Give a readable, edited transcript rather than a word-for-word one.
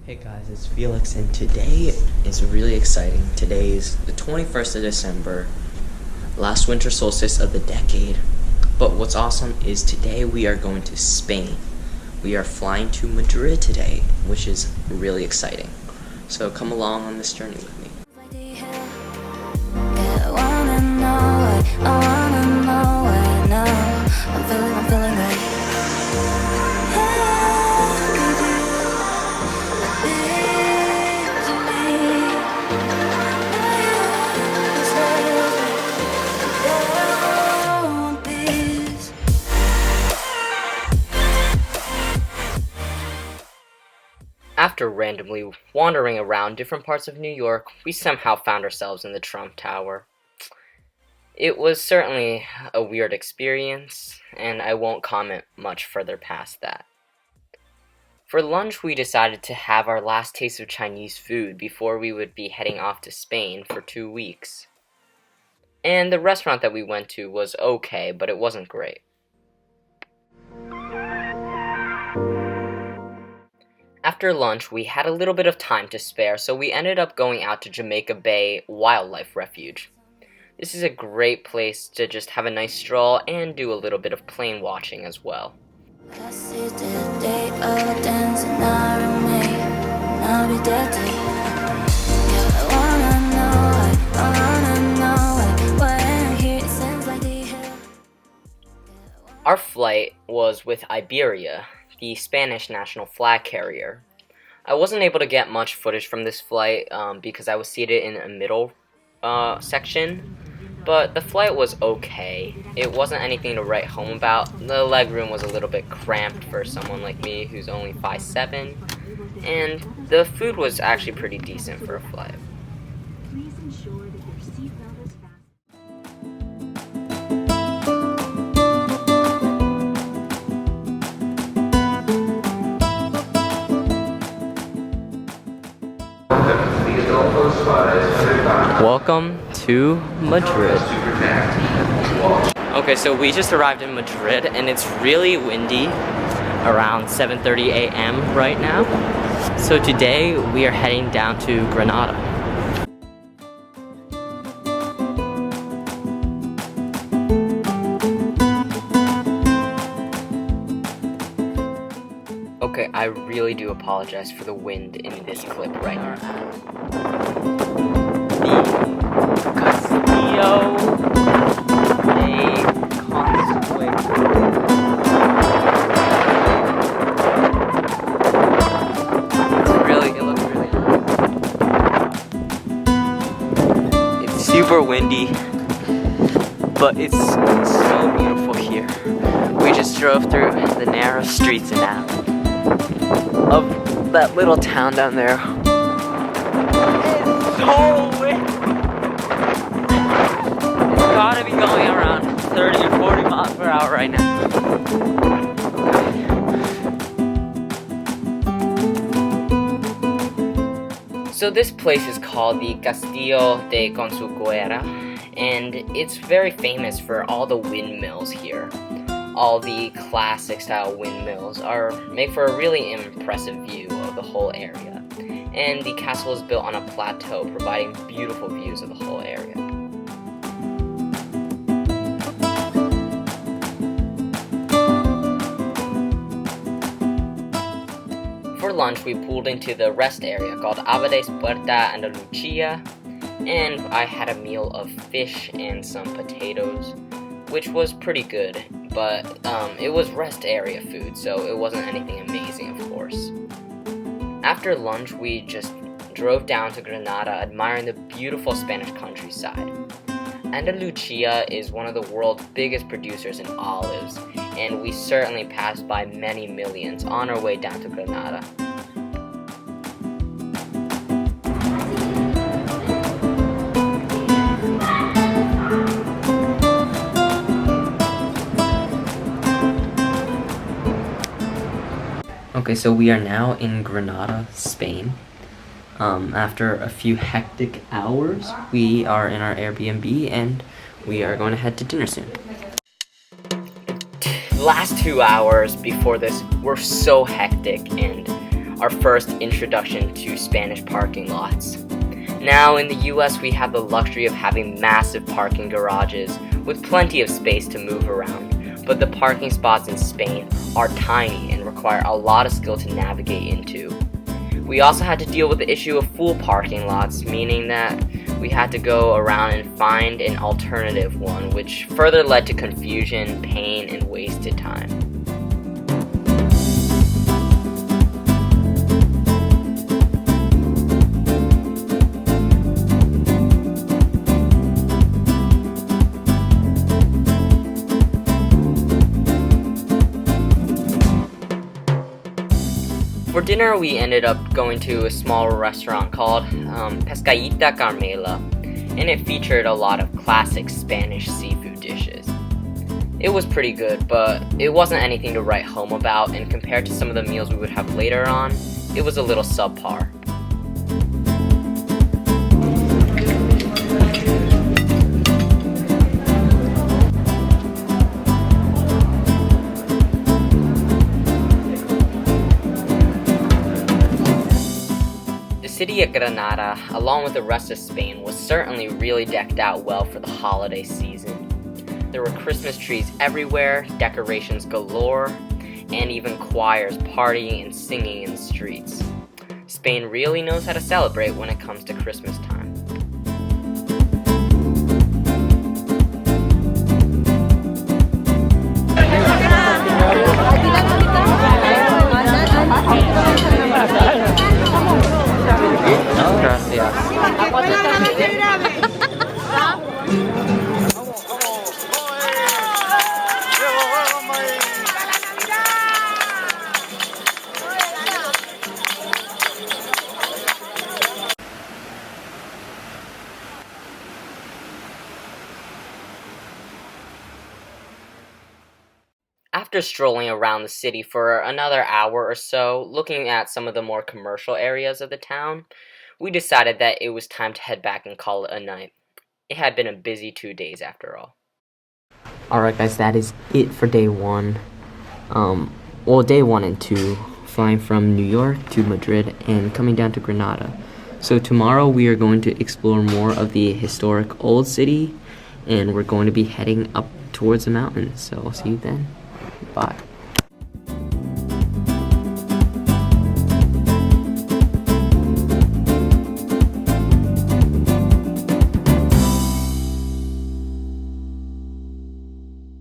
Hey guys, it's Felix, and today is really exciting. Today is the 21st of December, last winter solstice of the decade. But what's awesome is today we are going to Spain. We are flying to Madrid today, which is really exciting. So come along on this journey with me. After randomly wandering around different parts of New York, we somehow found ourselves in the Trump Tower. It was certainly a weird experience, and I won't comment much further past that. For lunch, we decided to have our last taste of Chinese food before we would be heading off to Spain for 2 weeks. And the restaurant that we went to was okay, but it wasn't great. After lunch, we had a little bit of time to spare, so we ended up going out to Jamaica Bay Wildlife Refuge. This is a great place to just have a nice stroll and do a little bit of plane watching as well. Our flight was with Iberia, the Spanish national flag carrier. I wasn't able to get much footage from this flight because I was seated in a middle section, but the flight was okay. It wasn't anything to write home about. The legroom was a little bit cramped for someone like me who's only 5'7", and the food was actually pretty decent for a flight. Please ensure that your seatbelt is fastened. Adolfo Suarez. Welcome to Madrid. Okay, so we just arrived in Madrid, and it's really windy around 7:30 a.m. right now. So today we are heading down to Granada. Okay, I really do apologize for the wind in this clip right now. The Castillo de Consuegra. It looks really nice. It's super windy, but it's so beautiful here. We just drove through the narrow streets and alleys of that little town down there. It's so windy. It's gotta be going around 30 or 40 miles per hour right now. So this place is called the Castillo de Consuegra, and it's very famous for all the windmills here. All the classic style windmills make for a really impressive view of the whole area. And the castle is built on a plateau, providing beautiful views of the whole area. For lunch, we pulled into the rest area called Abades Puerta Andalucía, and I had a meal of fish and some potatoes, which was pretty good. But it was rest area food, so it wasn't anything amazing, of course. After lunch, we just drove down to Granada, admiring the beautiful Spanish countryside. Andalucía is one of the world's biggest producers in olives, and we certainly passed by many millions on our way down to Granada. Okay, so we are now in Granada, Spain. After a few hectic hours, we are in our Airbnb and we are going to head to dinner soon. last 2 hours before this were so hectic, and our first introduction to Spanish parking lots. Now, in the US, we have the luxury of having massive parking garages with plenty of space to move around, but the parking spots in Spain are tiny and require a lot of skill to navigate into. We also had to deal with the issue of full parking lots, meaning that we had to go around and find an alternative one, which further led to confusion, pain, and wasted time. For dinner, we ended up going to a small restaurant called Pescadita Carmela, and it featured a lot of classic Spanish seafood dishes. It was pretty good, but it wasn't anything to write home about, and compared to some of the meals we would have later on, it was a little subpar. The city of Granada, along with the rest of Spain, was certainly really decked out well for the holiday season. There were Christmas trees everywhere, decorations galore, and even choirs partying and singing in the streets. Spain really knows how to celebrate when it comes to Christmas time. After strolling around the city for another hour or so, looking at some of the more commercial areas of the town, we decided that it was time to head back and call it a night. It had been a busy 2 days after all. Alright guys, that is it for day one. Day 1 and 2, flying from New York to Madrid and coming down to Granada. So tomorrow we are going to explore more of the historic old city, and we're going to be heading up towards the mountains. So I'll see you then. Bye.